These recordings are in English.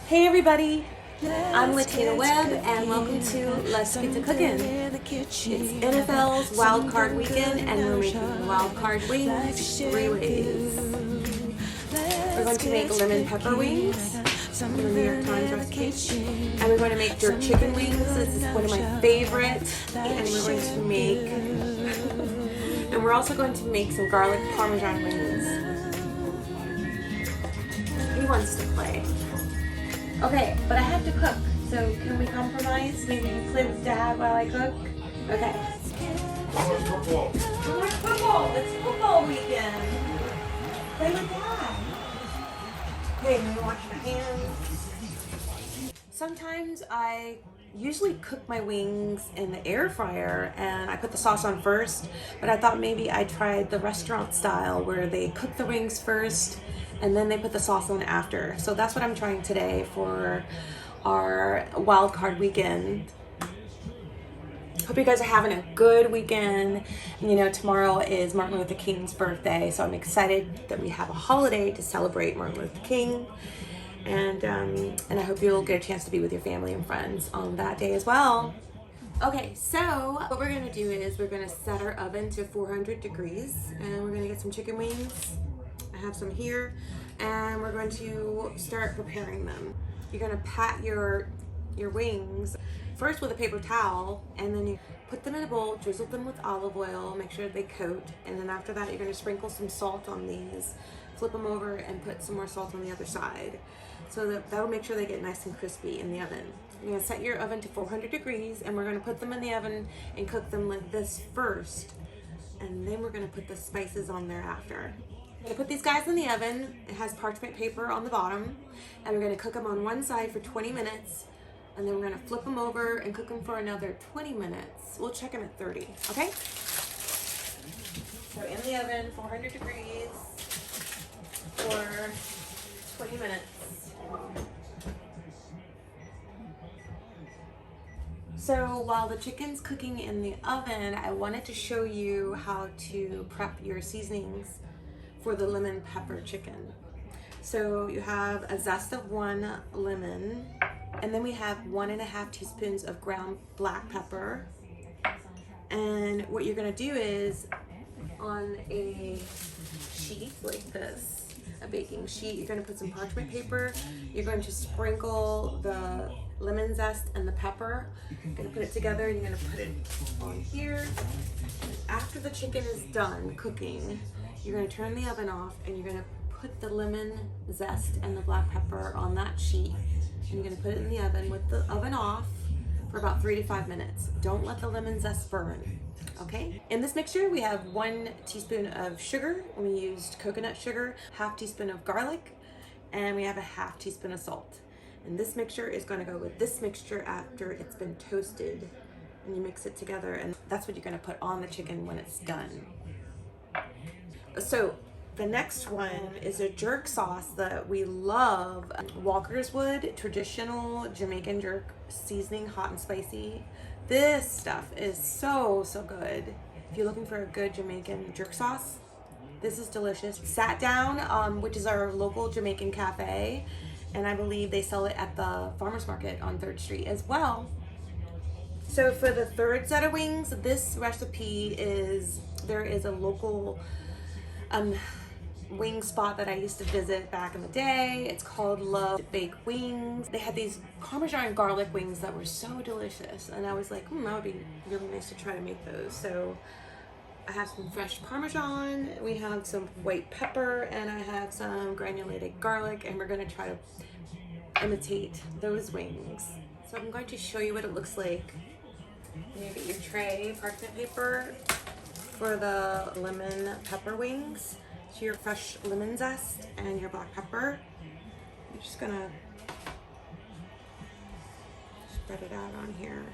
Hey everybody, I'm Latina Webb and welcome to Let's Get To Cookin. It's NFL's Wild Card Weekend and we're making wild card wings 3 ways. We're going to make lemon pepper wings from the New York Times recipe. And we're going to make jerk chicken wings. This is one of my favorites. And we're going to make, and we're also going to make some garlic parmesan wings. He wants to play. Okay, but I have to cook, so can we compromise? Maybe you play with Dad while I cook? Okay. Football. Football. It's football weekend. Play with Dad. Okay, let me wash my hands. Sometimes I usually cook my wings in the air fryer and I put the sauce on first, but I thought maybe I tried the restaurant style where they cook the wings first and then they put the sauce on after. So that's what I'm trying today for our wild card weekend. Hope you guys are having a good weekend. You know, tomorrow is Martin Luther King's birthday, so I'm excited that we have a holiday to celebrate Martin Luther King. And I hope you'll get a chance to be with your family and friends on that day as well. Okay, so what we're gonna do is we're gonna set our oven to 400 degrees and we're gonna get some chicken wings. I have some here, and we're going to start preparing them. You're gonna pat your wings first with a paper towel, and then you put them in a bowl, drizzle them with olive oil, make sure they coat, and then after that you're gonna sprinkle some salt on these, flip them over, and put some more salt on the other side. So that'll make sure they get nice and crispy in the oven. You're gonna set your oven to 400 degrees, and we're gonna put them in the oven and cook them like this first, and then we're gonna put the spices on there after. I'm gonna put these guys in the oven. It has parchment paper on the bottom, and we're gonna cook them on one side for 20 minutes, and then we're gonna flip them over and cook them for another 20 minutes. We'll check them at 30, okay? So in the oven, 400 degrees for 20 minutes. So while the chicken's cooking in the oven, I wanted to show you how to prep your seasonings for the lemon pepper chicken. So you have a zest of 1 lemon, and then we have 1.5 teaspoons of ground black pepper. And what you're gonna do is on a sheet like this, a baking sheet, you're gonna put some parchment paper. You're going to sprinkle the lemon zest and the pepper. You're gonna put it together and you're gonna put it on here. And after the chicken is done cooking, you're gonna turn the oven off and you're gonna put the lemon zest and the black pepper on that sheet. And you're gonna put it in the oven with the oven off for about 3 to 5 minutes. Don't let the lemon zest burn, okay? In this mixture, we have 1 teaspoon of sugar. We used coconut sugar, 1/2 teaspoon of garlic, and we have 1/2 teaspoon of salt. And this mixture is gonna go with this mixture after it's been toasted. And you mix it together, and that's what you're gonna put on the chicken when it's done. So the next one is a jerk sauce that we love. Walker's Wood traditional Jamaican jerk seasoning, hot and spicy. This stuff is so good. If you're looking for a good Jamaican jerk sauce, this is delicious. Sat Down, which is our local Jamaican cafe, and I believe they sell it at the farmer's market on 3rd Street as well. So for the third set of wings, this recipe is, there is a local wing spot that I used to visit back in the day. It's called Love Baked Wings. They had these Parmesan garlic wings that were so delicious, and I was like, that would be really nice to try to make those. So I have some fresh Parmesan, we have some white pepper, and I have some granulated garlic, and we're gonna try to imitate those wings. So I'm going to show you what it looks like. You get your tray, parchment paper for the lemon pepper wings. So your fresh lemon zest and your black pepper. You're just gonna spread it out on here.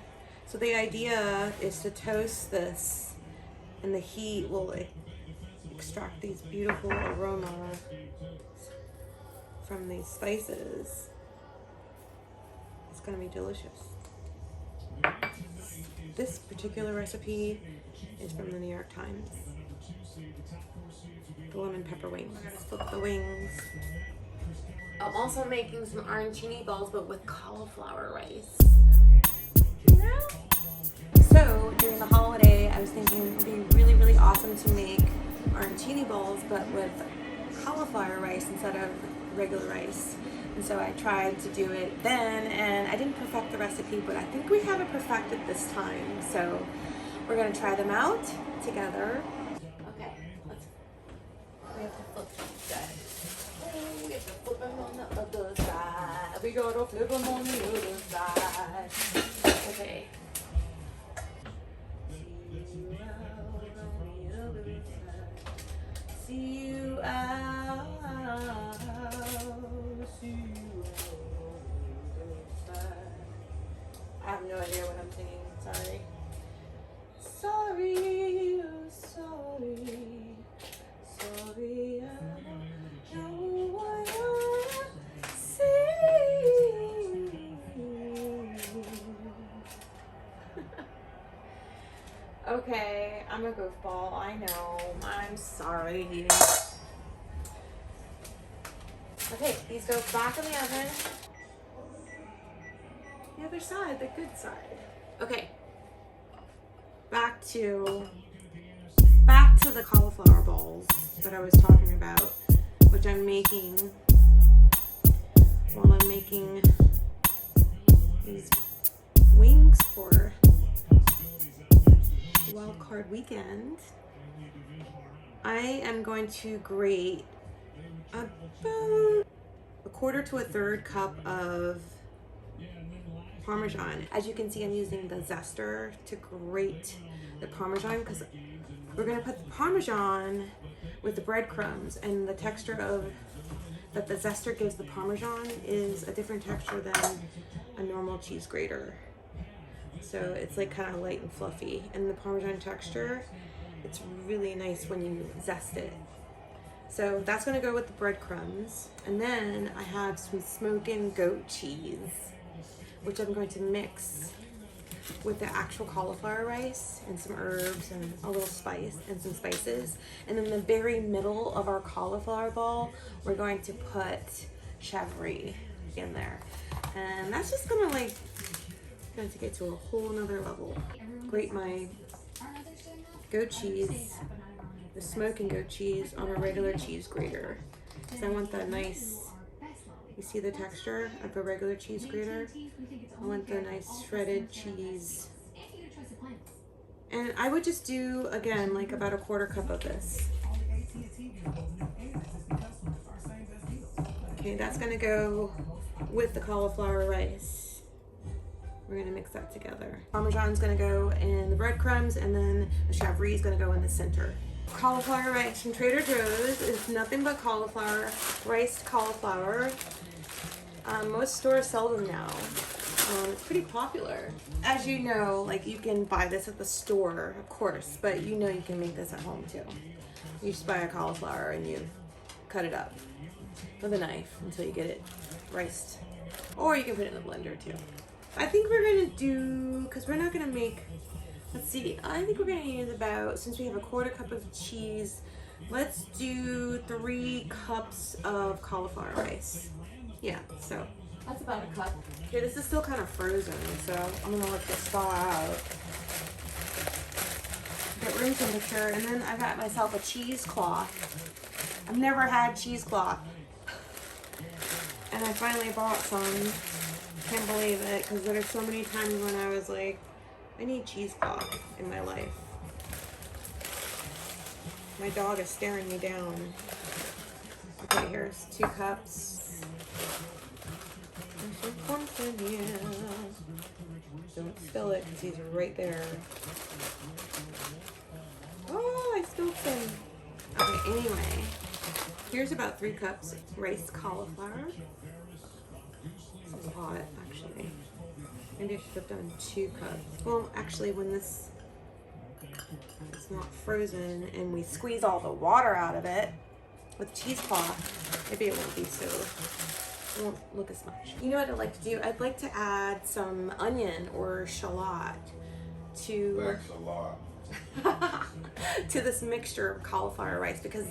So the idea is to toast this, and the heat will extract these beautiful aromas from these spices. It's gonna be delicious. This particular recipe is from the New York Times. The lemon pepper wings. We're gonna flip the wings I'm also making some arancini balls, but with cauliflower rice. So during the holiday, I was thinking it would be really, really awesome to make arancini balls, but with cauliflower rice instead of regular rice. And so I tried to do it then, and I didn't perfect the recipe, but I think we have it perfected this time. So we're gonna try them out together. Okay, we have to flip that. We have to flip them on the other side. We gotta flip them on the other side. Okay. See you out. See you outside. I have no idea what I'm singing. Sorry. Sorry, sorry, sorry. I know what I'm saying. Okay, I'm a goofball. I know. I'm sorry. Okay, these go back in the oven. The other side, the good side. Okay. Back to the cauliflower balls that I was talking about, which I'm making while I'm making these wings for wild card weekend. I am going to grate about a quarter to a third cup of Parmesan. As you can see, I'm using the zester to grate the Parmesan because we're gonna put the Parmesan with the breadcrumbs, and the texture of that the zester gives the Parmesan is a different texture than a normal cheese grater. So it's like kind of light and fluffy, and the Parmesan texture, it's really nice when you zest it. So that's gonna go with the breadcrumbs. And then I have some smoking goat cheese, which I'm going to mix with the actual cauliflower rice and some herbs and a little spice and some spices. And in the very middle of our cauliflower ball, we're going to put Chevre in there. And that's just gonna like, going to get to a whole nother level. Grate my goat cheese, the smoking goat cheese, on a regular cheese grater. So I want that nice, you see the texture of a regular cheese grater? I want the nice shredded cheese. And I would just do, again, like about a quarter cup of this. Okay, that's gonna go with the cauliflower rice. We're gonna mix that together. Parmesan's gonna go in the breadcrumbs, and then the Chevre is gonna go in the center. Cauliflower rice from Trader Joe's is nothing but cauliflower, riced cauliflower. Most stores sell them now. It's pretty popular. As you know, like you can buy this at the store, of course, but you know you can make this at home too. You just buy a cauliflower and you cut it up with a knife until you get it riced. Or you can put it in the blender too. I think we're gonna do, because we're not gonna make, let's see, I think we're gonna use about, since we have a quarter cup of cheese, let's do 3 cups of cauliflower rice. Yeah, so that's about a cup. Okay, this is still kind of frozen, so I'm gonna let this thaw out. Get room temperature, and then I got myself a cheesecloth. I've never had cheesecloth. And I finally bought some. Can't believe it, because there are so many times when I was like, I need cheesecloth in my life. My dog is staring me down. Okay, here's 2 cups. There's some corn in here. Don't spill it, because he's right there. Oh, I spilled some. Okay, anyway, here's about 3 cups riced cauliflower. A lot, actually. Maybe I should have done 2 cups. Well, actually, when this is not frozen and we squeeze all the water out of it with cheesecloth, maybe it won't be so, it won't look as much. You know what I'd like to do? I'd like to add some onion or shallot to to this mixture of cauliflower rice, because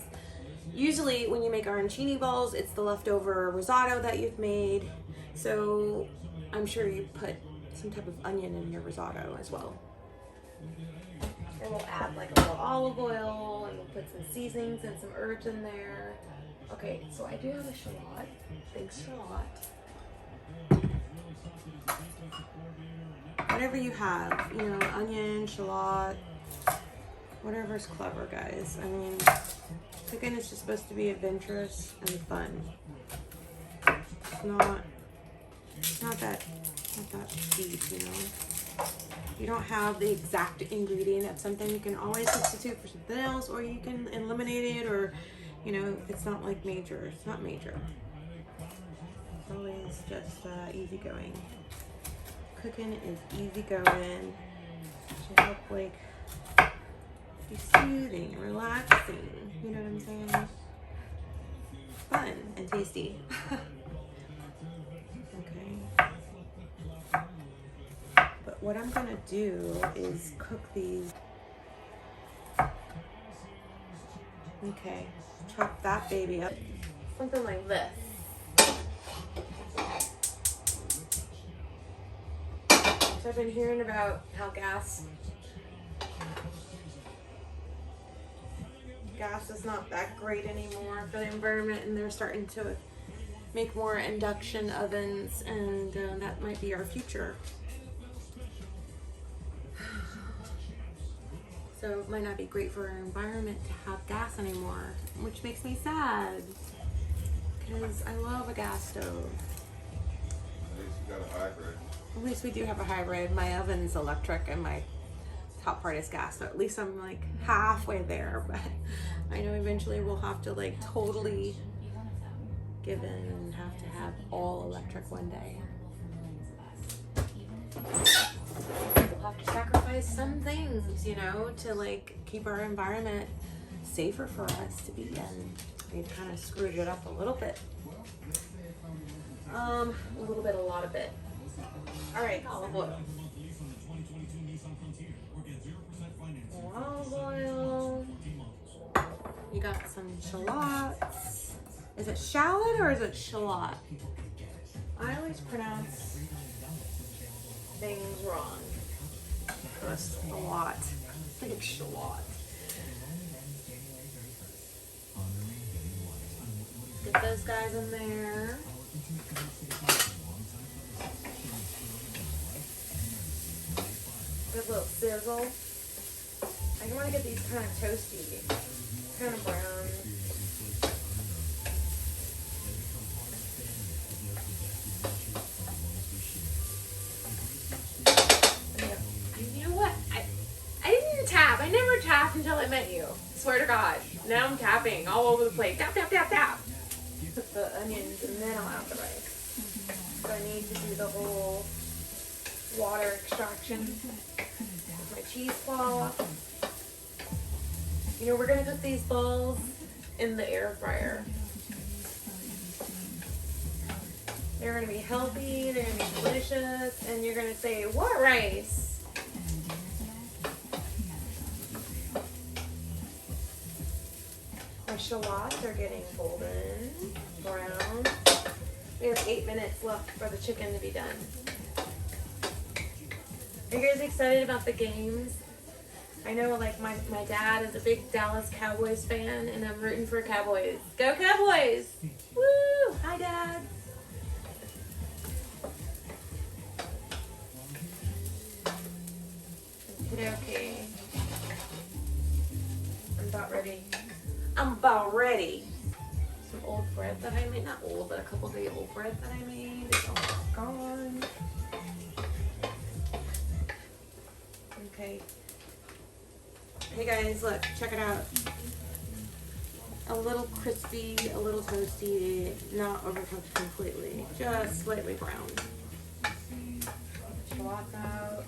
Usually when you make arancini balls, it's the leftover risotto that you've made. So I'm sure you put some type of onion in your risotto as well. And we'll add like a little olive oil, and we'll put some seasonings and some herbs in there. Okay, so I do have a shallot. Thanks, shallot. Whatever you have, you know, onion, shallot, whatever's clever, guys. I mean, cooking is just supposed to be adventurous and fun. It's not that deep, you know. You don't have the exact ingredient of something, you can always substitute for something else, or you can eliminate it, or, you know, it's not like major. It's not major. It's always just easygoing. Cooking is easygoing. Should help like be soothing, relaxing. You know what I'm saying? Fun and tasty. Okay. But what I'm gonna do is cook these. Okay, chop that baby up. Something like this. So I've been hearing about how gas is not that great anymore for the environment, and they're starting to make more induction ovens, and that might be our future. So it might not be great for our environment to have gas anymore, which makes me sad because I love a gas stove. At least you got a hybrid. At least we do have a hybrid. My oven's electric and my top part is gas, so at least I'm like halfway there, but I know eventually we'll have to like totally give in and have to have all electric one day. We'll have to sacrifice some things, you know, to like keep our environment safer for us to be in. We've kind of screwed it up a little bit. A lot of bit. All right, olive oil. Olive oil. You got some shallots. Is it shallot or is it shallot? I always pronounce things wrong. Just a lot. I think it's shallot. Get those guys in there. Good little sizzle. I want to get these kind of toasty, kind of brown. You know what? I didn't even tap. I never tapped until I met you. Swear to God. Now I'm tapping all over the place. Tap, tap, tap, tap. Put the onions and then I'll add the rice. So I need to do the whole water extraction with my cheesecloth. You know, we're gonna cook these balls in the air fryer. They're gonna be healthy, they're gonna be delicious, and you're gonna say, what rice? Our shallots are getting golden brown. We have 8 minutes left for the chicken to be done. Are you guys excited about the games? I know, like, my dad is a big Dallas Cowboys fan, and I'm rooting for Cowboys. Go Cowboys! Woo! Hi, Dad. Okay. I'm about ready. Some old bread that I made. Not old, but a couple day old bread that I made. It's almost gone. Okay. Hey guys, look, check it out. A little crispy, a little toasty, not overcooked completely, just slightly browned. Shallots out.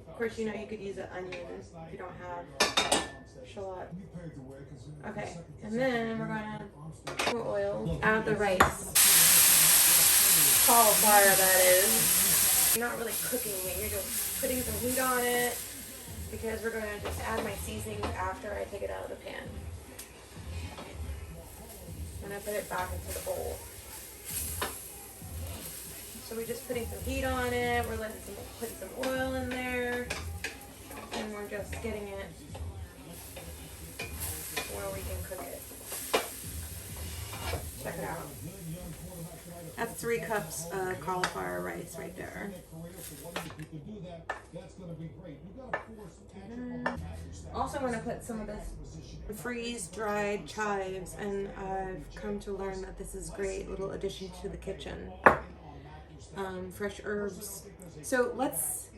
Of course, you know you could use an onion if you don't have shallot. Okay, and then we're gonna add more oil. Add the rice. Cauliflower, that is. You're not really cooking it, you're just putting some heat on it, because we're going to just add my seasonings after I take it out of the pan. And I put it back into the bowl. So we're just putting some heat on it. We're putting some oil in there, and we're just getting it where we can cook it. Check it out. That's 3 cups of cauliflower rice right there. Also, I'm going to put some of this freeze-dried chives, and I've come to learn that this is a great little addition to the kitchen. Fresh herbs. So let's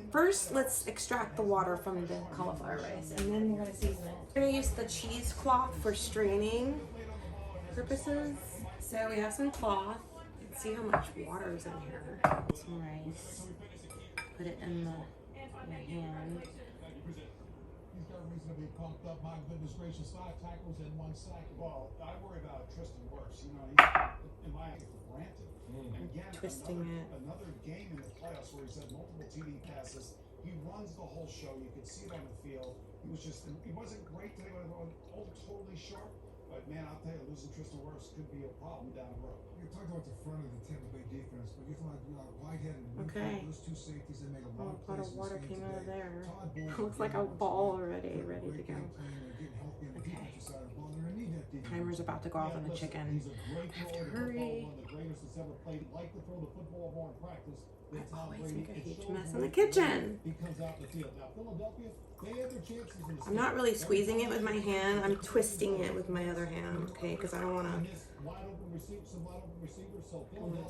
extract the water from the cauliflower rice, and then we're going to season it. We're going to use the cheesecloth for straining purposes. So we have some cloth. Let's see how much water is in here. Some rice. Put it in the hand. He's got reasonably pumped up. My goodness gracious, 5 tackles and 1 sack. Well, I worry about Tristan Wirfs. You know, he's in my for granted. Again, Twisting another game in the playoffs where he's had multiple TD passes. He runs the whole show. You could see it on the field. He wasn't great today, all totally sharp. But man, I'll tell you, losing Tristan Wirfs could be a problem down the road. You're talking about the front of the Tampa Bay defense, but you're talking about Whitehead and those 2 safeties that made a lot of plays. A lot of water came out of there. Looks like a ball already, ready to go. Okay. Timer's about to go off on the chicken. I have to hurry. I always make a huge mess in the kitchen. I'm not really squeezing it with my hand. I'm twisting it with my other hand, okay? Because I don't want to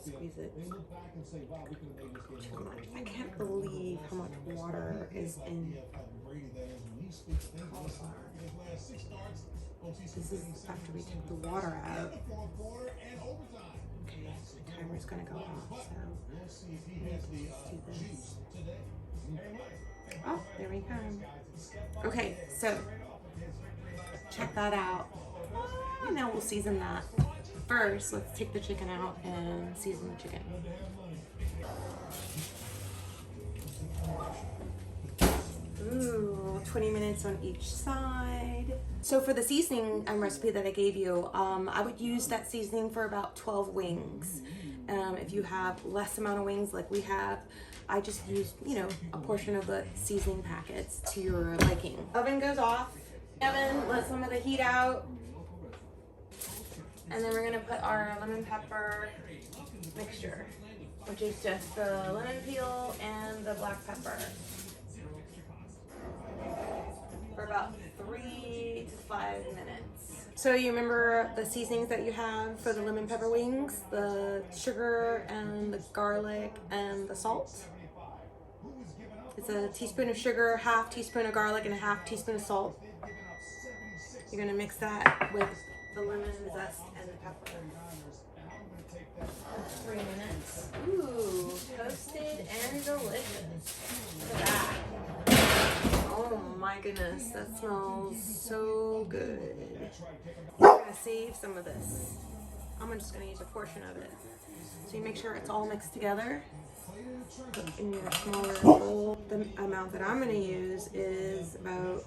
squeeze it too much. I can't believe how much water is in cauliflower. This is after we take the water out. Okay, the timer's gonna go off, so let's do this. Oh, there we go. Okay, so check that out. And now we'll season that. First, let's take the chicken out and season the chicken. Ooh, 20 minutes on each side. So for the seasoning recipe that I gave you, I would use that seasoning for about 12 wings. If you have less amount of wings like we have, I just use, a portion of the seasoning packets to your liking. Oven goes off. Oven, let some of the heat out. And then we're gonna put our lemon pepper mixture, which is just the lemon peel and the black pepper. For about 3 to 5 minutes. So you remember the seasonings that you have for the lemon pepper wings? The sugar and the garlic and the salt? It's a teaspoon of sugar, half teaspoon of garlic, and a half teaspoon of salt. You're gonna mix that with the lemon zest and the pepper. 3 minutes. Ooh, toasted and delicious. Look at that. Oh my goodness, that smells so good. I'm gonna save some of this. I'm just gonna use a portion of it. So you make sure it's all mixed together. Put in your smaller bowl. The amount that I'm gonna use is about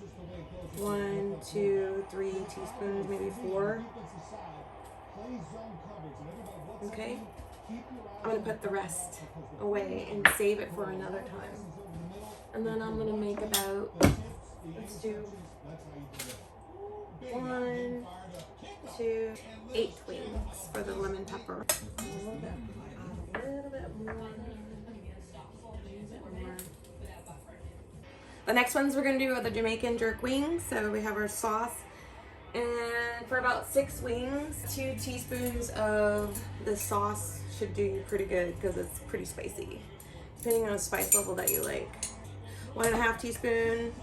1, 2, 3 teaspoons, maybe 4. Okay. I'm gonna put the rest away and save it for another time. And then I'm gonna make about, let's do 1, 2, 8 wings for the lemon pepper. A little bit more. The next ones we're gonna do are the Jamaican jerk wings. So we have our sauce. And for about 6 wings, 2 teaspoons of the sauce should do you pretty good because it's pretty spicy, depending on the spice level that you like. 1.5 teaspoon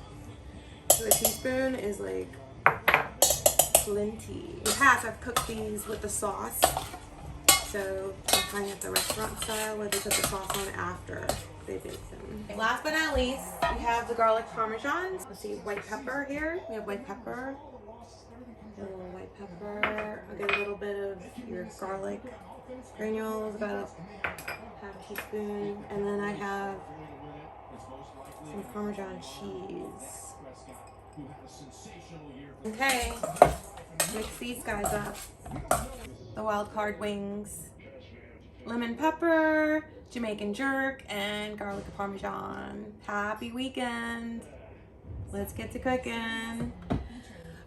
to a teaspoon is like plenty. In the past, I've cooked these with the sauce. So I'm trying at the restaurant style where they put the sauce on after they bake them. Last but not least, we have the garlic parmesan. Let's see, white pepper here. We have white pepper. A little white pepper. I'll get a little bit of your garlic granules, about 1/2 teaspoon. And then I have some Parmesan cheese. Okay, mix these guys up. The wild card wings, lemon pepper, Jamaican jerk, and garlic parmesan. Happy weekend. Let's get to cooking.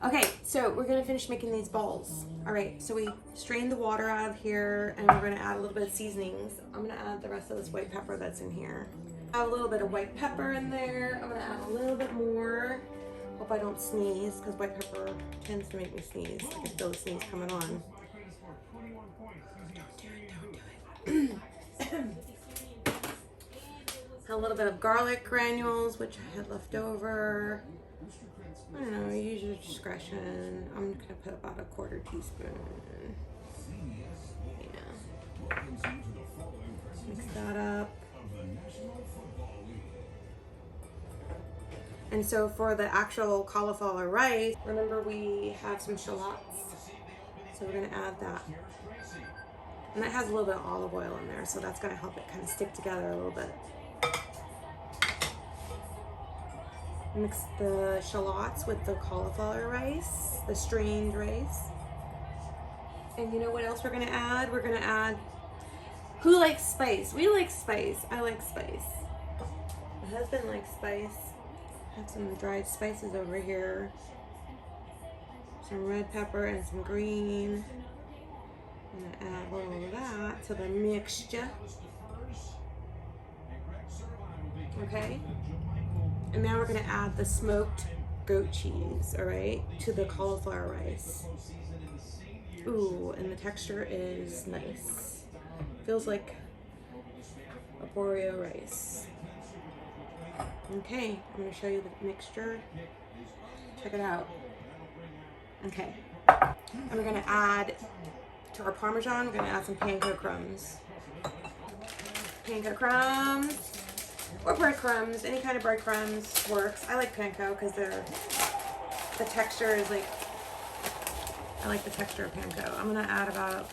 Okay, so we're gonna finish making these balls. All right, so we strained the water out of here and we're gonna add a little bit of seasonings. I'm gonna add the rest of this white pepper that's in here. Add a little bit of white pepper in there. I'm gonna add a little bit more. Hope I don't sneeze, because white pepper tends to make me sneeze. I can feel the sneeze coming on. Don't do it. A little bit of garlic granules, which I had left over. I don't know, use your discretion. I'm gonna put about a quarter teaspoon. Yeah. Mix that up. And so for the actual cauliflower rice, remember we have some shallots. So we're gonna add that. And that has a little bit of olive oil in there, so that's gonna help it kind of stick together a little bit. Mix the shallots with the cauliflower rice, the strained rice. And you know what else we're gonna add? We're gonna add, who likes spice? We like spice. I like spice. My husband likes spice. I have some dried spices over here. Some red pepper and some green. I'm gonna add a little of that to the mixture. Okay. And now we're gonna add the smoked goat cheese, all right, to the cauliflower rice. Ooh, and the texture is nice. Feels like a Boreo rice. Okay, I'm gonna show you the mixture. Check it out. Okay, and we're gonna add to our Parmesan, we're gonna add some panko crumbs. Panko crumbs, or breadcrumbs, any kind of breadcrumbs works. I like panko because the texture is like, I like the texture of panko. I'm gonna add about,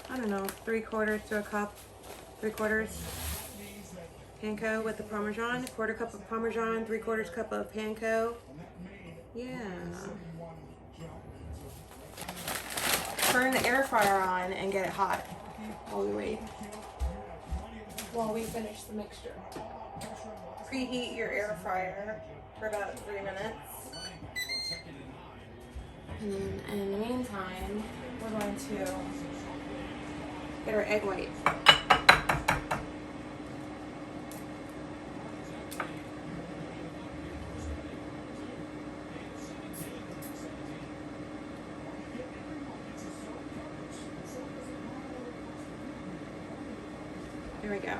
I don't know, 3/4 to a cup, 3/4 panko with the Parmesan, 1/4 cup of Parmesan, 3/4 cup of panko. Yeah. Turn the air fryer on and get it hot while we wait. While we finish the mixture. Preheat your air fryer for about 3 minutes. And in the meantime, we're going to get our egg white. There we go.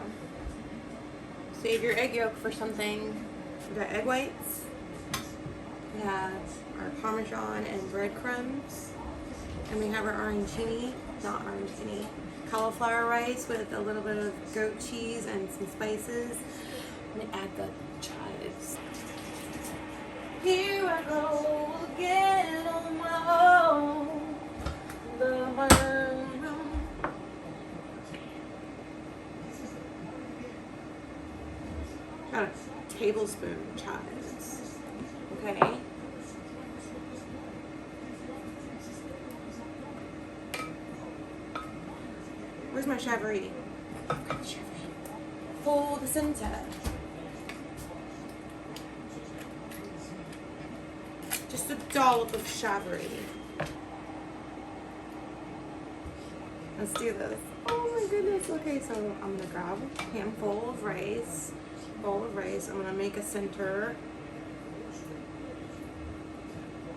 Save your egg yolk for something. We got egg whites. We have our Parmesan and breadcrumbs. And we have our cauliflower rice with a little bit of goat cheese and some spices. I'm gonna add the chives. Here I go again on my own. Got a tablespoon chives. Okay. Where's my Chevre? Hold the center. Just a dollop of Chevre. Let's do this. Oh my goodness. Okay, so I'm gonna grab a handful of rice, bowl of rice. I'm gonna make a center.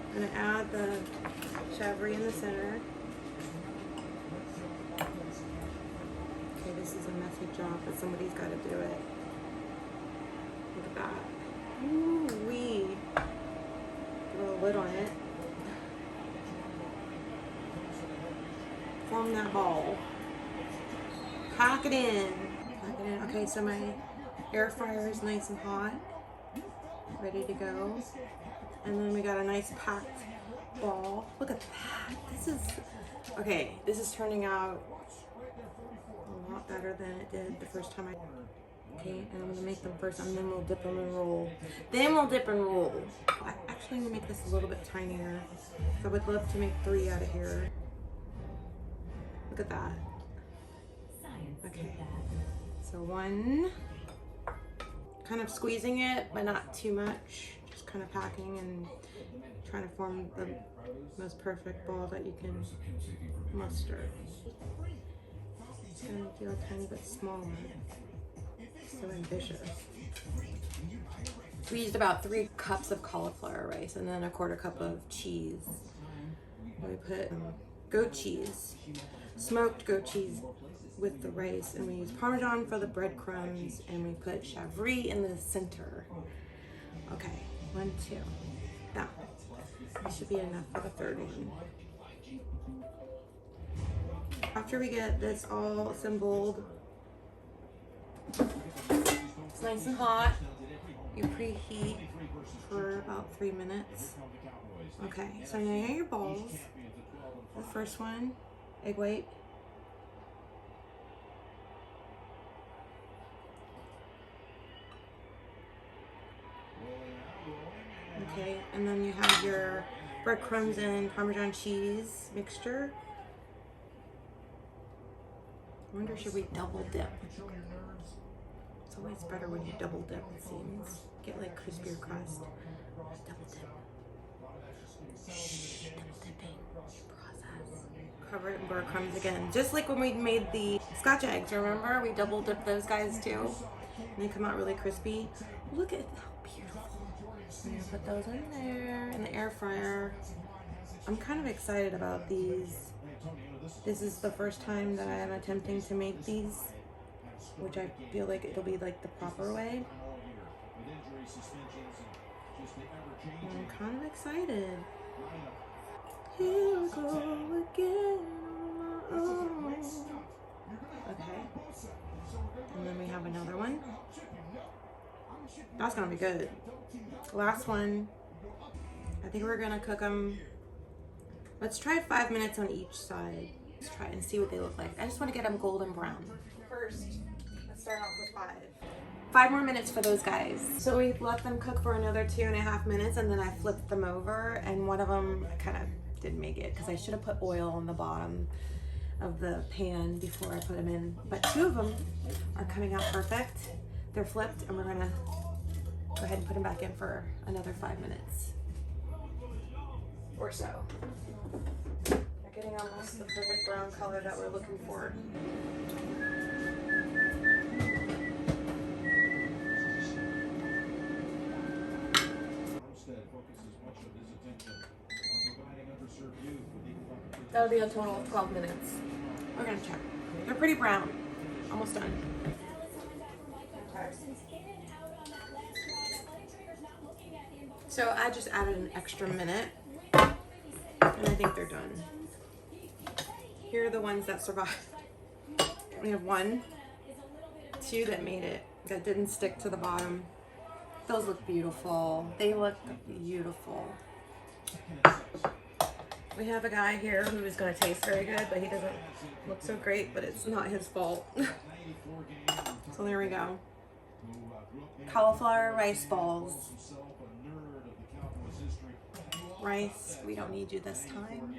I'm gonna add the Chevre in the center. Okay, this is a messy job, but somebody's got to do it. Look at that. Ooh wee. Throw a lid on it. Form that ball. Pack it in. Pack it in. Okay, so my air fryer is nice and hot. Ready to go. And then we got a nice packed ball. Look at that. This is turning out a lot better than it did the first time Okay, and I'm gonna make them first, and then we'll dip them and roll. Then we'll dip and roll. Actually, I'm gonna make this a little bit tinier. I would love to make 3 out of here. Look at that. Okay, so 1, kind of squeezing it, but not too much. Just kind of packing and trying to form the most perfect ball that you can muster. It's gonna feel a tiny bit smaller. So ambitious. We used about 3 cups of cauliflower rice and then a 1/4 cup of cheese. We put goat cheese, smoked goat cheese with the rice, and we use Parmesan for the breadcrumbs, and we put Chevre in the center. Okay, 1, 2. That should be enough for the 3rd one. After we get this all assembled, it's nice and hot. You preheat for about 3 minutes. Okay, so now you have your balls. The first one, egg white. Okay, and then you have your breadcrumbs and Parmesan cheese mixture. I wonder, should we double dip? It's always better when you double dip, it seems. Get like crispier crust. Double dip. Shh, double dipping. Process. Cover it in breadcrumbs again. Just like when we made the Scotch eggs, remember? We double dipped those guys too. And they come out really crispy. Look at how beautiful. I'm gonna put those in there in the air fryer. I'm kind of excited about these. This is the first time that I am attempting to make these, which I feel like it'll be like the proper way. I'm kind of excited. Here we go again on my own. Okay. And then we have another one. That's gonna be good. Last one. I think we're gonna cook them. Let's try 5 minutes on each side. Let's try and see what they look like. I just want to get them golden brown. First, let's start off with 5. 5 more minutes for those guys. So we let them cook for another 2.5 minutes, and then I flipped them over, and one of them kind of didn't make it because I should have put oil on the bottom of the pan before I put them in. But 2 of them are coming out perfect. They're flipped, and we're gonna go ahead and put them back in for another 5 minutes or so. They're getting almost the perfect brown color that we're looking for. That'll be a total of 12 minutes. We're gonna check. They're pretty brown. Almost done. Okay. So I just added an extra minute, and I think they're done. Here are the ones that survived. We have 1, 2 that made it, that didn't stick to the bottom. Those look beautiful. They look beautiful. We have a guy here who is going to taste very good, but he doesn't look so great, but it's not his fault. So there we go. Cauliflower rice balls. Rice, we don't need you this time.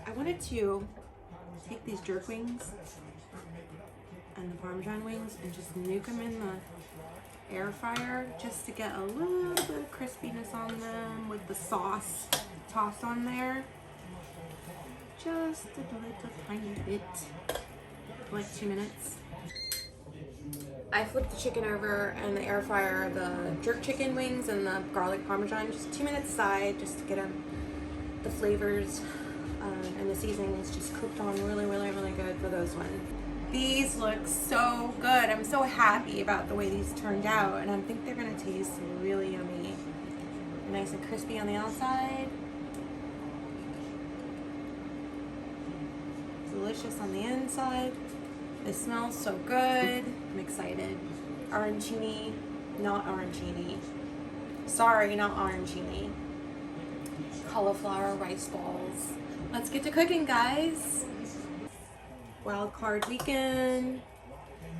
I wanted to take these jerk wings and the Parmesan wings and just nuke them in the air fryer just to get a little bit of crispiness on them with the sauce tossed on there. Just a little tiny bit. Like 2 minutes. I flipped the chicken over in the air fryer, the jerk chicken wings and the garlic parmesan, just 2 minutes aside, just to get them, the flavors and the seasonings just cooked on really, really, really good for those ones. These look so good. I'm so happy about the way these turned out, and I think they're gonna taste really yummy. Nice and crispy on the outside. Delicious on the inside. It smells so good. I'm excited. Arancini, not arancini. Sorry, not arancini. Cauliflower rice balls. Let's get to cooking, guys. wild card weekend,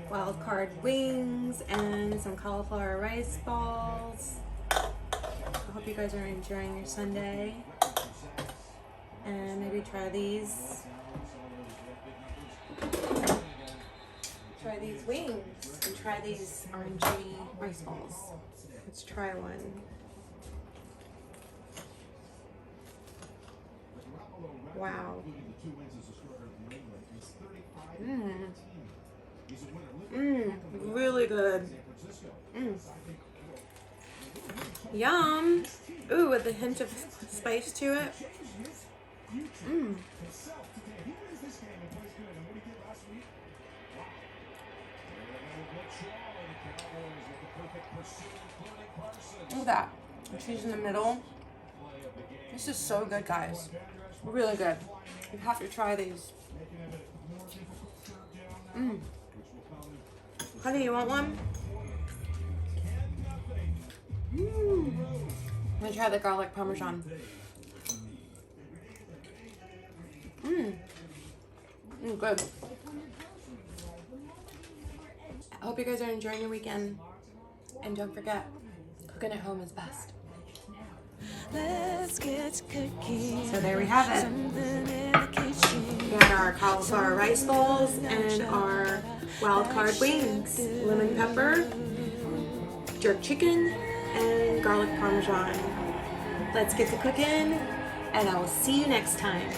wild card wings, and some cauliflower rice balls. I hope you guys are enjoying your Sunday. And maybe try these. Try these wings and try these orangey rice balls. Let's try one. Wow. Really good. Yum. Ooh, with a hint of spice to it. Look at that. Cheese in the middle. This is so good, guys. Really good. You have to try these. Honey, you want one? I'm gonna try the garlic parmesan. Good. I hope you guys are enjoying your weekend. And don't forget, cooking at home is best. Let's get cooking. So there we have it. We got our cauliflower rice balls and our wild card wings, lemon pepper, jerk chicken, and garlic parmesan. Let's get to cooking, and I will see you next time.